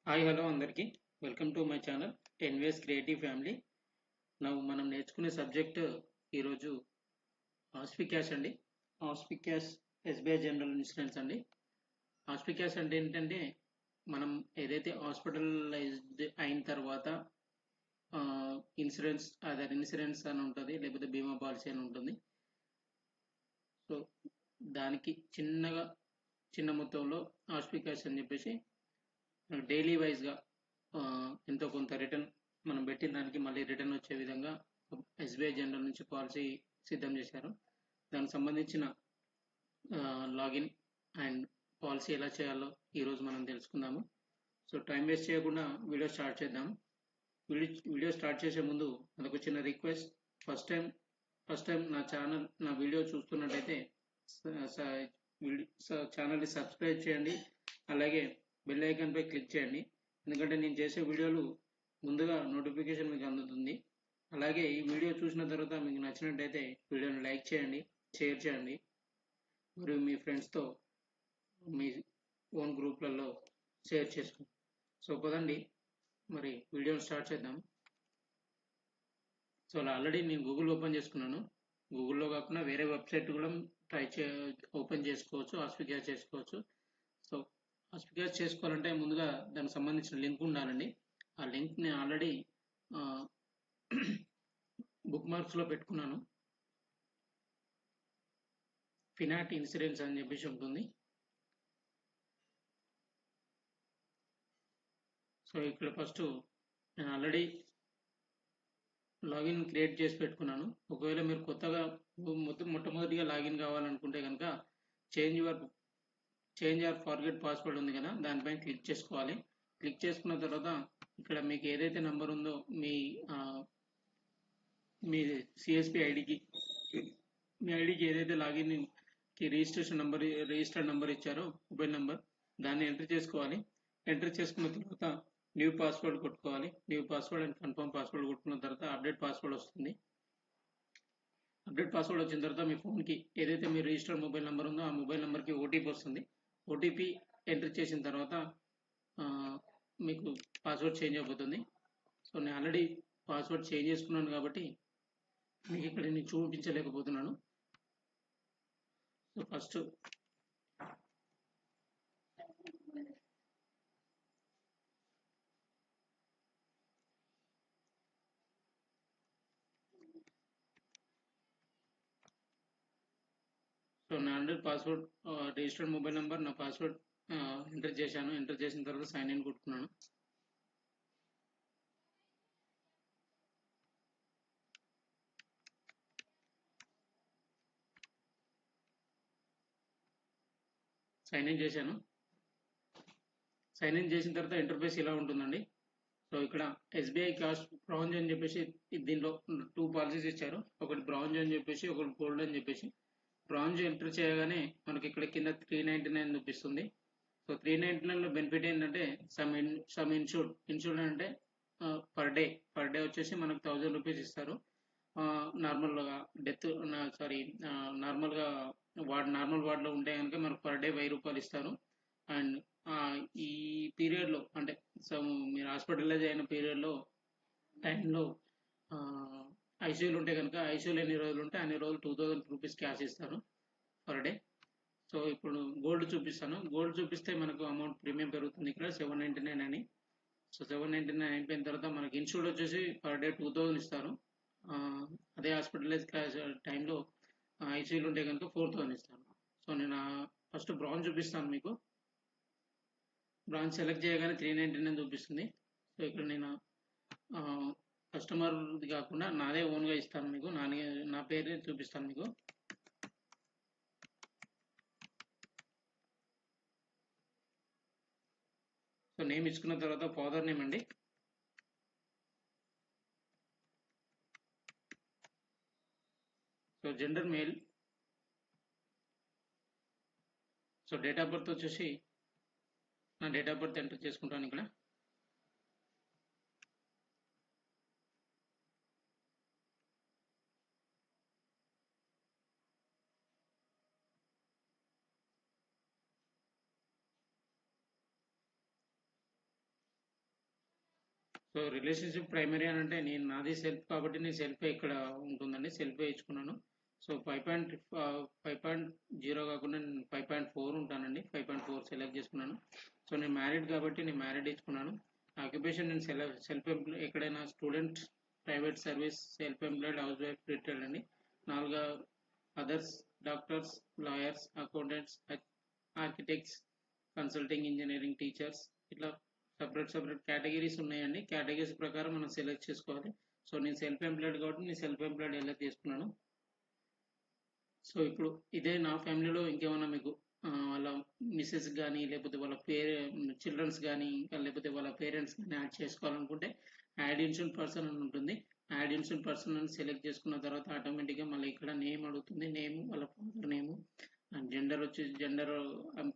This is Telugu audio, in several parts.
హాయ్ హలో అందరికీ welcome to my channel NVS creative family. మనం నేర్చుకునే సబ్జెక్ట్ ఈరోజు ఆస్పిక్యాష్ అండి. ఆస్పిక్యాష్ ఎస్బీఐ జనరల్ ఇన్సూరెన్స్ అండి. ఆస్పిక్యాష్ అంటే ఏంటంటే మనం ఏదైతే హాస్పిటలైజ్డ్ అయిన తర్వాత ఇన్సూరెన్స్ ఇన్సూరెన్స్ అని ఉంటుంది, లేకపోతే బీమా పాలసీ అని ఉంటుంది. సో దానికి చిన్న మొత్తంలో ఆస్పిక్యాష్ అని చెప్పేసి డైలీ వైజ్గా ఎంతో కొంత రిటర్న్ మనం పెట్టిన దానికి మళ్ళీ రిటర్న్ వచ్చే విధంగా ఎస్బీఐ జనరల్ నుంచి పాలసీ సిద్ధం చేశారు. దానికి సంబంధించిన లాగిన్ అండ్ పాలసీ ఎలా చేయాలో ఈరోజు మనం తెలుసుకుందాము. సో టైం వేస్ట్ చేయకుండా వీడియో స్టార్ట్ చేద్దాం. వీడియో స్టార్ట్ చేసే ముందు మనకు చిన్న రిక్వెస్ట్. ఫస్ట్ టైం నా వీడియో చూస్తున్నట్టయితే ఛానల్ని సబ్స్క్రైబ్ చేయండి, అలాగే బెల్ ఐకాన్ పై క్లిక్ చేయండి. ఎందుకంటే నేను చేసే వీడియోలు ముందుగా నోటిఫికేషన్ మీకు అందుతుంది. అలాగే ఈ వీడియో చూసిన తర్వాత మీకు నచ్చినట్టయితే వీడియోని లైక్ చేయండి, షేర్ చేయండి, మరియు మీ ఫ్రెండ్స్తో మీ ఓన్ గ్రూప్లలో షేర్ చేసుకోండి. సో పదండి మరి వీడియోని స్టార్ట్ చేద్దాం. సో ఆల్రెడీ నేను గూగుల్ ఓపెన్ చేసుకున్నాను. గూగుల్లో కాకుండా వేరే వెబ్సైట్ కూడా ఓపెన్ చేసుకోవచ్చు, ఆస్పిక్యాష్ చేసుకోవచ్చు. సో ఆస్పిక్యాష్ చేసుకోవాలంటే ముందుగా దానికి సంబంధించిన లింక్ ఉండాలండి. ఆ లింక్ని ఆల్రెడీ బుక్ మార్క్స్లో పెట్టుకున్నాను. ఫినాట్ ఇన్సూరెన్స్ అని చెప్పేసి ఉంటుంది. సో ఇక్కడ ఫస్ట్ నేను ఆల్రెడీ లాగిన్ క్రియేట్ చేసి పెట్టుకున్నాను. ఒకవేళ మీరు కొత్తగా మొట్టమొదటిగా లాగిన్ కావాలనుకుంటే కనుక చేంజ్ ఆర్ ఫార్గెట్ పాస్వర్డ్ ఉంది కదా, దానిపైన క్లిక్ చేసుకోవాలి. క్లిక్ చేసుకున్న తర్వాత ఇక్కడ మీకు ఏదైతే నెంబర్ ఉందో మీ సిఎస్పి ఐడికి ఏదైతే లాగిన్కి రిజిస్టర్డ్ నెంబర్ ఇచ్చారో మొబైల్ నెంబర్, దాన్ని ఎంటర్ చేసుకోవాలి. ఎంటర్ చేసుకున్న తర్వాత న్యూ పాస్వర్డ్ కొట్టుకోవాలి. New password and confirm password కొట్టుకున్న తర్వాత అప్డేట్ పాస్వర్డ్ వస్తుంది. అప్డేట్ పాస్వర్డ్ వచ్చిన తర్వాత మీ ఫోన్కి ఏదైతే మీ రిజిస్టర్డ్ మొబైల్ నెంబర్ ఉందో ఆ మొబైల్ నెంబర్కి ఓటీపీ వస్తుంది. ఓటీపీ ఎంటర్ చేసిన తర్వాత మీకు పాస్వర్డ్ చేంజ్ అయిపోతుంది. సో నేను ఆల్రెడీ పాస్వర్డ్ చేంజ్ చేసుకున్నాను కాబట్టి మీకు ఇక్కడ నేను చూపించలేకపోతున్నాను. సో ఫస్ట్ నా పాస్వర్డ్ రిజిస్టర్డ్ మొబైల్ నెంబర్, నా పాస్వర్డ్ ఎంటర్ చేశాను. ఎంటర్ చేసిన తర్వాత సైన్ ఇన్ కొట్టుకున్నాను. సైన్ ఇన్ చేశాను. సైన్ ఇన్ చేసిన తర్వాత ఇంటర్ఫేస్ ఇలా ఉంటుందండి. సో ఇక్కడ ఎస్బీఐ క్యాష్ బ్రాంజ్ అని చెప్పేసి దీనిలో 2 పాలసీస్ ఇచ్చారు. ఒకటి బ్రాంజ్ అని చెప్పేసి, ఒకటి గోల్డ్ అని చెప్పేసి. బ్రాంజ్ ఎంటర్ చేయగానే మనకి ఇక్కడ కింద 399 చూపిస్తుంది. సో 399లో బెనిఫిట్ ఏంటంటే సమ్ ఇన్సూర్డ్ అంటే పర్ డే వచ్చేసి మనకు 1000 రూపీస్ ఇస్తారు. నార్మల్గా నార్మల్గా నార్మల్ వార్డులో ఉంటే కనుక మనకు పర్ డే 1000 రూపాయలు ఇస్తారు. అండ్ ఈ పీరియడ్లో అంటే మీరు హాస్పిటలైజ్ అయిన పీరియడ్లో టైంలో ఐసీయూలు ఉంటే కనుక ఐసీయూలు ఎన్ని రోజులు ఉంటే అన్ని రోజులు 2000 రూపీస్ క్యాష్ ఇస్తారు పర్ డే. సో ఇప్పుడు గోల్డ్ చూపిస్తాను. గోల్డ్ చూపిస్తే మనకు అమౌంట్ ప్రీమియం పెరుగుతుంది ఇక్కడ 799 అని. సో 799 అయిపోయిన తర్వాత మనకి ఇన్సూర్డ్ వచ్చేసి పర్ డే 2000 ఇస్తారు. అదే హాస్పిటలైజ్ టైంలో ఐసీయూలు ఉంటే కనుక 4000 ఇస్తారు. సో నేను ఫస్ట్ బ్రాంజ్ చూపిస్తాను మీకు. బ్రాంచ్ సెలెక్ట్ చేయగానే 399 చూపిస్తుంది. సో ఇక్కడ నేను కస్టమర్ది కాకుండా నాదే ఓన్గా ఇస్తాను మీకు. నా పేరే చూపిస్తాను మీకు. సో నేమ్ ఇచ్చుకున్న తర్వాత ఫాదర్ నేమ్ అండి. So gender male. So date of birth వచ్చేసి నా డేట్ ఆఫ్ బర్త్ ఎంటర్ చేసుకుంటాను ఇక్కడ. సో రిలేషన్షిప్ ప్రైమరీ అని అంటే నాది సెల్ఫ్ కాబట్టి నేను సెల్ఫ్ ఇక్కడ ఉంటుందండి, సెల్ఫ్ ఇచ్చుకున్నాను. సో 5.0 కాకుండా నేను 5.4 ఉంటానండి, 5.4 సెలెక్ట్ చేసుకున్నాను. సో నేను మ్యారీడ్ కాబట్టి నేను మ్యారీడ్ ఇచ్చుకున్నాను. ఆక్యుపేషన్ నేను సెల్ఫ్ ఎంప్లాయ్, ఎక్కడైనా student, private service, self employed, house wife, retired అండి. 4 others, doctors, lawyers, accountants, architects, consulting, engineering, teachers, ఇట్లా సపరేట్ కేటగిరీస్ ఉన్నాయండి. కేటగిరీస్ ప్రకారం మనం సెలెక్ట్ చేసుకోవాలి. సో నేను సెల్ఫ్ ఎంప్లాయిడ్ కాబట్టి నేను సెల్ఫ్ ఎంప్లాయిడ్ సెలెక్ట్ చేసుకున్నాను. సో ఇప్పుడు ఇదే నా ఫ్యామిలీలో ఇంకేమైనా మీకు వాళ్ళ మిస్సెస్ కానీ లేకపోతే వాళ్ళ చిల్డ్రన్స్ కానీ లేకపోతే వాళ్ళ పేరెంట్స్ కానీ యాడ్ చేసుకోవాలనుకుంటే యాడ్ ఇన్సూరెన్స్ పర్సన్ అని ఉంటుంది. యాడ్ ఇన్సూరెన్స్ పర్సన్ అని సెలెక్ట్ చేసుకున్న తర్వాత ఆటోమేటిక్గా మళ్ళీ ఇక్కడ నేమ్ అడుగుతుంది. నేమ్, వాళ్ళ ఫాదర్ నేము, అండ్ జెండర్ వచ్చేసి జెండర్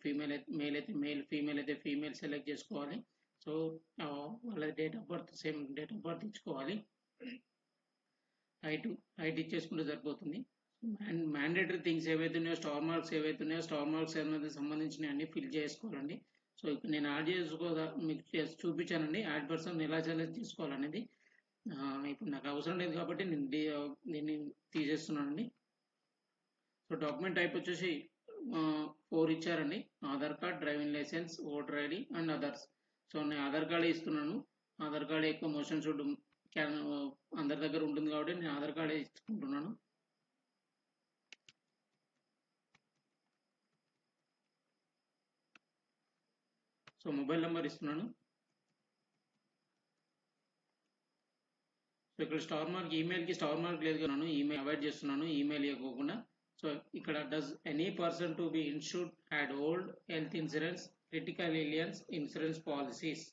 ఫీమేల్ అయితే మేల్, అయితే మేల్, ఫీమేల్ అయితే ఫీమేల్ సెలెక్ట్ చేసుకోవాలి. సో వాళ్ళ date of birth same date of birth ఇచ్చుకోవాలి. హైట్ ఇచ్చేసుకుంటే సరిపోతుంది. అండ్ మ్యాండేటరీ థింగ్స్ ఏవైతే ఉన్నాయో, స్టార్ మార్క్స్ అనేది సంబంధించిన అన్ని ఫిల్ చేసుకోవాలండి. సో ఇప్పుడు నేను యాడ్ మీకు చూపించానండి యాడ్ పర్సన్ ఎలా సెలెక్ట్ చేసుకోవాలనేది. ఇప్పుడు నాకు అవసరం లేదు కాబట్టి నేను దీన్ని తీసేస్తున్నానండి. సో డాక్యుమెంట్ టైప్ వచ్చేసి 4 ఇచ్చారండి: Aadhaar card, driving licence, voter ID and others. So నేను ఆధార్ కార్డే ఇస్తున్నాను. ఆధార్ కార్డ్ ఎక్కువ మోషన్ షూట్ అందరి దగ్గర ఉంటుంది కాబట్టి నేను ఆధార్ కార్డే ఇచ్చుకుంటున్నాను. సో మొబైల్ నెంబర్ ఇస్తున్నాను. సో ఇక్కడ స్టార్ మార్క్, ఈమెయిల్కి స్టార్ మార్క్ లేదు కదా, ఈమెయిల్ అవాయిడ్ చేస్తున్నాను, ఈమెయిల్ ఇవ్వకుండా. సో ఇక్కడ does any person to be insured had old health insurance, critical illness insurance policies.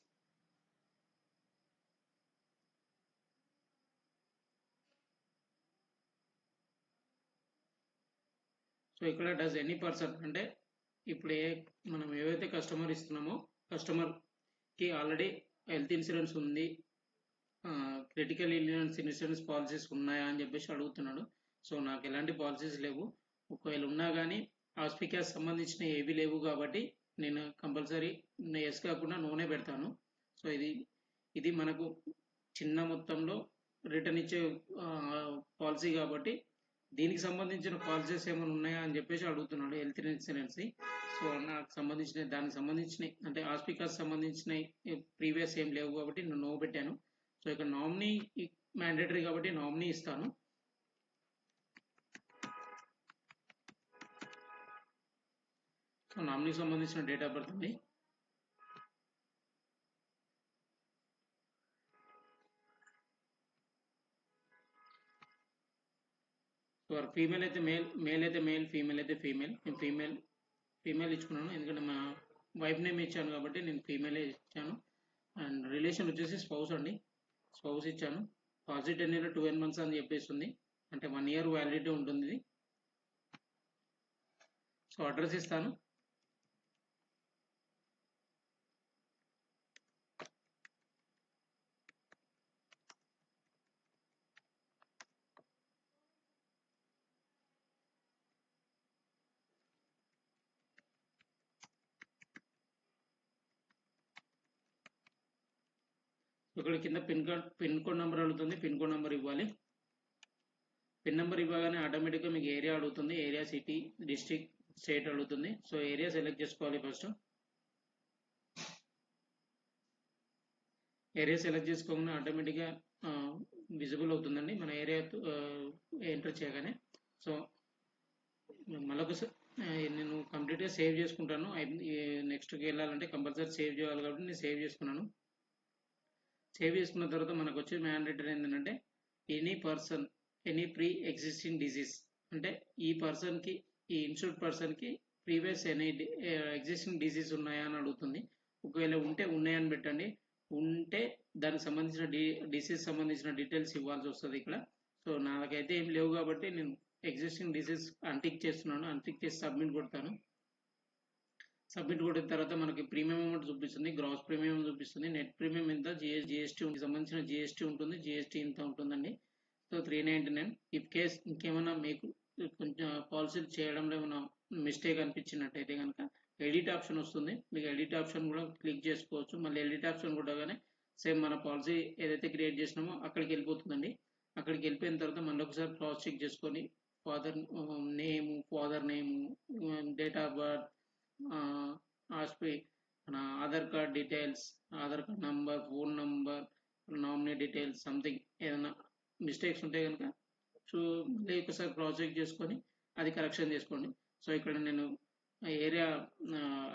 So ఇక్కడ డస్ ఎనీ పర్సన్ అంటే ఇప్పుడు మనం ఏవైతే కస్టమర్ ఇస్తున్నామో కస్టమర్కి ఆల్రెడీ హెల్త్ ఇన్సూరెన్స్ ఉంది, క్రిటికల్ ఇల్నెస్ ఇన్సూరెన్స్ పాలసీస్ ఉన్నాయా అని చెప్పేసి అడుగుతున్నాడు. సో నాకు ఎలాంటి పాలసీస్ లేవు. ఒకవేళ ఉన్నా కానీ ఆస్పికాస్ సంబంధించిన ఏవి లేవు కాబట్టి నేను కంపల్సరీ ఎస్ కాకుండా నోనే పెడతాను. సో ఇది మనకు చిన్న మొత్తంలో రిటర్న్ ఇచ్చే పాలసీ కాబట్టి దీనికి సంబంధించిన పాలసీస్ ఏమైనా ఉన్నాయా అని చెప్పేసి అడుగుతున్నాడు, హెల్త్ ఇన్సూరెన్స్. సో నాకు దానికి సంబంధించిన అంటే ఆస్పికాస్ సంబంధించిన ప్రీవియస్ ఏం లేవు కాబట్టి నేను నో పెట్టాను. సో ఇక్కడ నామినీ మ్యాండేటరీ కాబట్టి నామినీ ఇస్తాను. సో నామినీకి సంబంధించిన డేట్ ఆఫ్ బర్త్ ఉంది. సో ఫీమేల్ అయితే మేల్ అయితే మేల్, ఫీమేల్ అయితే ఫీమేల్. నేను ఫీమేల్ ఇచ్చుకున్నాను ఎందుకంటే మా వైఫ్ నేమ్ ఇచ్చాను కాబట్టి నేను ఫీమేలే ఇచ్చాను. అండ్ రిలేషన్ వచ్చేసి స్పౌస్ అండి, స్పౌస్ ఇచ్చాను. పాలసీ టెన్యూర్ 12 months అని చెప్పేస్తుంది, అంటే 1 year వ్యాలిడిటీ ఉంటుంది ఇది. సో అడ్రస్ ఇస్తాను. ఇక్కడ కింద పిన్ కోడ్ నెంబర్ అడుగుతుంది, పిన్ కోడ్ నెంబర్ ఇవ్వాలి. పిన్ నెంబర్ ఇవ్వగానే ఆటోమేటిక్గా మీకు ఏరియా అడుగుతుంది, ఏరియా, సిటీ, డిస్ట్రిక్ట్, స్టేట్ అడుగుతుంది. సో ఏరియా సెలెక్ట్ చేసుకోవాలి. ఫస్ట్ ఏరియా సెలెక్ట్ చేసుకోగానే ఆటోమేటిక్గా విజిబుల్ అవుతుందండి మన ఏరియా ఎంటర్ చేయగానే. సో మళ్ళొకసారి నేను కంప్లీట్గా సేవ్ చేసుకుంటాను. నెక్స్ట్కి వెళ్ళాలంటే కంపల్సరీ సేవ్ చేయాలి కాబట్టి నేను సేవ్ చేసుకున్నాను. సేవ్ చేసుకున్న తర్వాత మనకు వచ్చే మ్యాండేటరీ ఏంటంటే ఎనీ ప్రీ ఎగ్జిస్టింగ్ డిసీజ్, అంటే ఈ పర్సన్కి, ఈ ఇన్సూర్డ్ పర్సన్కి ప్రీవియస్ ఎనీ ఎగ్జిస్టింగ్ డిసీజ్ ఉన్నాయా అని అడుగుతుంది. ఒకవేళ ఉంటే ఉన్నాయని పెట్టండి, ఉంటే దానికి సంబంధించిన డిసీజ్ సంబంధించిన డీటెయిల్స్ ఇవ్వాల్సి వస్తుంది ఇక్కడ. సో నాకైతే ఏం లేవు కాబట్టి నేను ఎగ్జిస్టింగ్ డిసీజ్ అన్టిక్ చేస్తున్నాను. అన్టిక్ చేసి సబ్మిట్ కొడతాను. సబ్మిట్ కొట్టిన తర్వాత మనకి ప్రీమియం అమౌంట్ చూపిస్తుంది, గ్రాస్ ప్రీమియం చూపిస్తుంది, నెట్ ప్రీమియం ఎంత, జిఎస్టీ సంబంధించిన జిఎస్టీ ఉంటుంది, జిఎస్టీ ఇంత ఉంటుందండి. సో 399. ఇఫ్ కేస్ ఇంకేమైనా మీకు కొంచెం పాలసీలు చేయడంలో ఏమైనా మిస్టేక్ అనిపించినట్టయితే కనుక ఎడిట్ ఆప్షన్ వస్తుంది, మీకు ఎడిట్ ఆప్షన్ కూడా క్లిక్ చేసుకోవచ్చు. మళ్ళీ ఎడిట్ ఆప్షన్ కొట్టగానే సేమ్ మన పాలసీ ఏదైతే క్రియేట్ చేసినామో అక్కడికి వెళ్ళిపోతుందండి. అక్కడికి వెళ్ళిపోయిన తర్వాత మళ్ళీ ఒకసారి క్రాస్ చెక్ చేసుకొని father name, date of birth, as per మన Aadhaar card details, Aadhaar card number, phone number, nominee details something ఏదైనా మిస్టేక్స్ ఉంటే కనుక మళ్ళీ ఒకసారి క్రాస్ చెక్ చేసుకొని అది కరెక్షన్ చేసుకోండి. సో ఇక్కడ నేను ఏరియా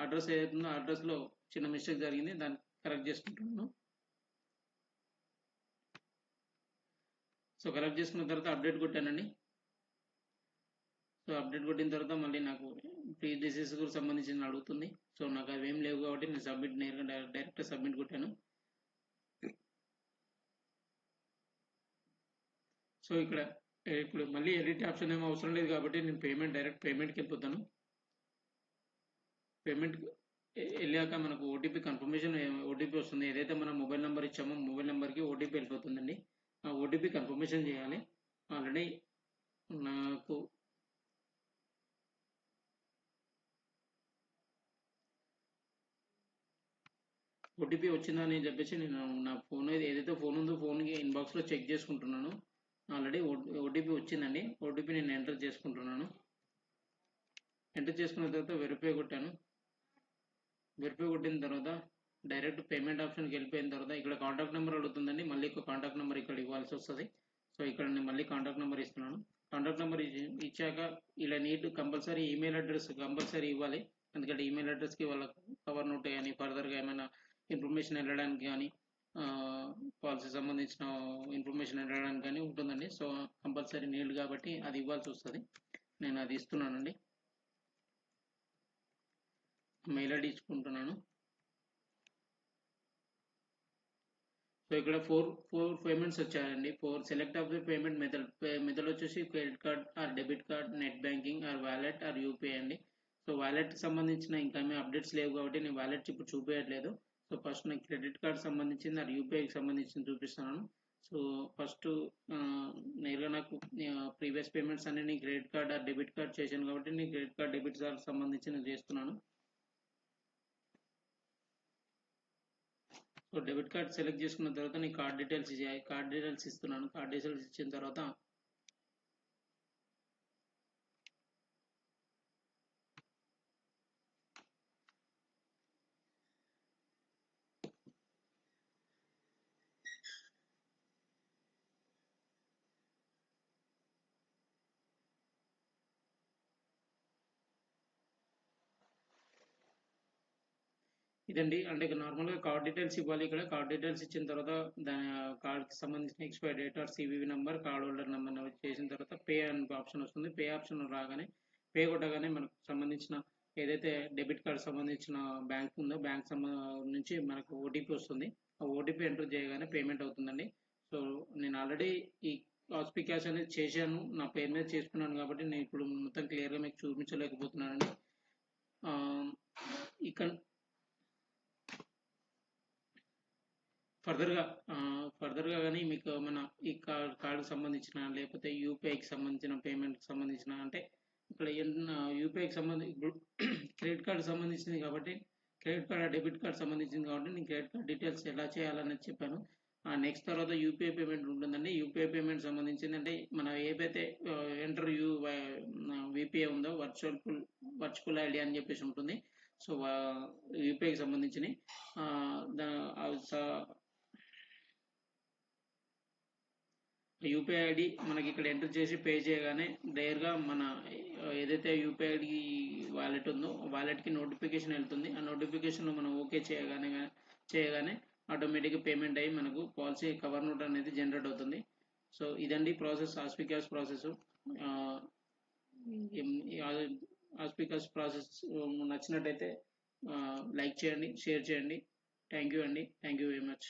అడ్రస్ ఏదైతే ఉందో ఆ అడ్రస్లో చిన్న మిస్టేక్ జరిగింది, దాన్ని కరెక్ట్ చేసుకుంటున్నాను. సో కరెక్ట్ చేసుకున్న తర్వాత అప్డేట్ కొట్టానండి. సో అప్డేట్ కొట్టిన తర్వాత మళ్ళీ నాకు ప్రీ డిసీజ్కి సంబంధించిన అడుగుతుంది. సో నాకు అవి ఏం లేవు కాబట్టి నేను సబ్మిట్ నేరుగా డైరెక్ట్ సబ్మిట్ కొట్టాను. సో ఇక్కడ ఇప్పుడు మళ్ళీ ఎడిట్ ఆప్షన్ ఏమో అవసరం లేదు కాబట్టి నేను డైరెక్ట్ పేమెంట్కి వెళ్ళిపోతాను. పేమెంట్ వెళ్ళాక మనకు ఓటీపీ కన్ఫర్మేషన్ ఓటీపీ వస్తుంది. ఏదైతే మనం మొబైల్ నెంబర్ ఇచ్చామో మొబైల్ నెంబర్కి ఓటీపీ వెళ్ళిపోతుందండి. ఆ ఓటీపీ కన్ఫర్మేషన్ చేయాలి. ఆల్రెడీ నాకు ఓటీపీ వచ్చిందని చెప్పేసి నేను నా ఫోన్ ఏదైతే ఫోన్ ఉందో ఫోన్కి ఇన్బాక్స్లో చెక్ చేసుకుంటున్నాను. ఆల్రెడీ ఓటీపీ వచ్చిందండి. ఓటీపీ నేను ఎంటర్ చేసుకుంటున్నాను. ఎంటర్ చేసుకున్న తర్వాత వెరిఫై కొట్టాను. వెరిఫై కొట్టిన తర్వాత డైరెక్ట్ పేమెంట్ ఆప్షన్కి వెళ్ళిపోయిన తర్వాత ఇక్కడ కాంటాక్ట్ నెంబర్ అడుగుతుందండి. మళ్ళీ ఒక కాంటాక్ట్ నెంబర్ ఇక్కడ ఇవ్వాల్సి వస్తుంది. సో ఇక్కడ నేను మళ్ళీ కాంటాక్ట్ నెంబర్ ఇస్తున్నాను. కాంటాక్ట్ నెంబర్ ఇచ్చాక ఇలా కంపల్సరీ ఈమెయిల్ అడ్రస్ కంపల్సరీ ఇవ్వాలి. ఎందుకంటే ఈమెయిల్ అడ్రస్కి వాళ్ళ కవర్ నోట్ కానీ ఫర్దర్గా ఏమైనా ఇన్ఫర్మేషన్ వెళ్ళడానికి కానీ పాలసీ సంబంధించిన ఇన్ఫర్మేషన్ వెళ్ళడానికి కానీ ఉంటుందండి. సో కంపల్సరీ నీడ్ కాబట్టి అది ఇవ్వాల్సి వస్తుంది. నేను అది ఇస్తున్నానండి. మెయిల్ ఐడి ఇచ్చుకుంటున్నాను. సో ఇక్కడ ఫోర్ పేమెంట్స్ వచ్చాయండి. Select of the payment method వచ్చేసి credit card or debit card, net banking or wallet or UPI అండి. సో వాలెట్కి సంబంధించిన ఇంకా ఏమీ అప్డేట్స్ లేవు కాబట్టి నేను వాలెట్ ఇప్పుడు చూపించట్లేదు. సో ఫస్ట్ నాకు క్రెడిట్ కార్డ్ సంబంధించింది ఆర్ యూపీఐకి సంబంధించింది చూపిస్తున్నాను. సో ఫస్ట్ నేరుగా నాకు ప్రీవియస్ పేమెంట్స్ అన్ని నేను credit card or debit card చేశాను కాబట్టి నేను క్రెడిట్ కార్డ్ డెబిట్ కార్డ్ సంబంధించి నేను చేస్తున్నాను. సో డెబిట్ కార్డ్ సెలెక్ట్ చేసుకున్న తర్వాత నేను కార్డ్ డీటెయిల్స్ ఇస్తున్నాను. కార్డ్ డీటెయిల్స్ ఇచ్చిన తర్వాత ఇదండి. అంటే నార్మల్గా కార్డ్ డీటెయిల్స్ ఇవ్వాలి. ఇక్కడ కార్డ్ డీటెయిల్స్ ఇచ్చిన తర్వాత దాని కార్డ్కి సంబంధించిన expiry date are CVV number, card holder number చేసిన తర్వాత పే అనే ఆప్షన్ వస్తుంది. పే ఆప్షన్ రాగానే పే కొట్టగానే మనకు సంబంధించిన ఏదైతే డెబిట్ కార్డ్ సంబంధించిన బ్యాంక్ ఉందో బ్యాంక్ నుంచి మనకు ఓటీపీ వస్తుంది. ఆ ఓటీపీ ఎంటర్ చేయగానే పేమెంట్ అవుతుందండి. సో నేను ఆల్రెడీ ఈ ఆస్పి క్యాష్ అనేది చేశాను. నా పేరు మీద చేసుకున్నాను కాబట్టి నేను ఇప్పుడు మొత్తం క్లియర్గా మీకు చూపించలేకపోతున్నానండి. ఇక్కడ ఫర్దర్గా కానీ మీకు మన ఈ కార్డుకి సంబంధించిన లేకపోతే యూపీఐకి సంబంధించిన పేమెంట్కి సంబంధించిన అంటే ఇక్కడ యూపీఐకి సంబంధించి క్రెడిట్ కార్డు సంబంధించింది కాబట్టి క్రెడిట్ కార్డ్ డెబిట్ కార్డ్ సంబంధించింది కాబట్టి నేను క్రెడిట్ కార్డ్ డీటెయిల్స్ ఎలా చేయాలని చెప్పాను. నెక్స్ట్ తర్వాత యూపీఐ పేమెంట్ ఉంటుందండి. యూపీఐ పేమెంట్ సంబంధించింది అంటే మనం ఏదైతే ఎంటర్ విపిఐ ఉందో వర్చువల్ ఐడి అని చెప్పేసి ఉంటుంది. సో యూపీఐకి సంబంధించినవి యూపీఐ ఐడి మనకి ఇక్కడ ఎంటర్ చేసి పే చేయగానే డైరెక్ట్గా మన ఏదైతే యూపీఐ ఐడి వాలెట్ ఉందో వాలెట్కి నోటిఫికేషన్ వెళ్తుంది. ఆ నోటిఫికేషన్లో మనం ఓకే చేయగానే ఆటోమేటిక్గా పేమెంట్ అయ్యి మనకు పాలసీ కవర్ నోట్ అనేది జనరేట్ అవుతుంది. సో ఇదండి process, as per cash process. As per cash process నచ్చినట్టయితే లైక్ చేయండి, షేర్ చేయండి. థ్యాంక్ యూ అండి. Thank you very much.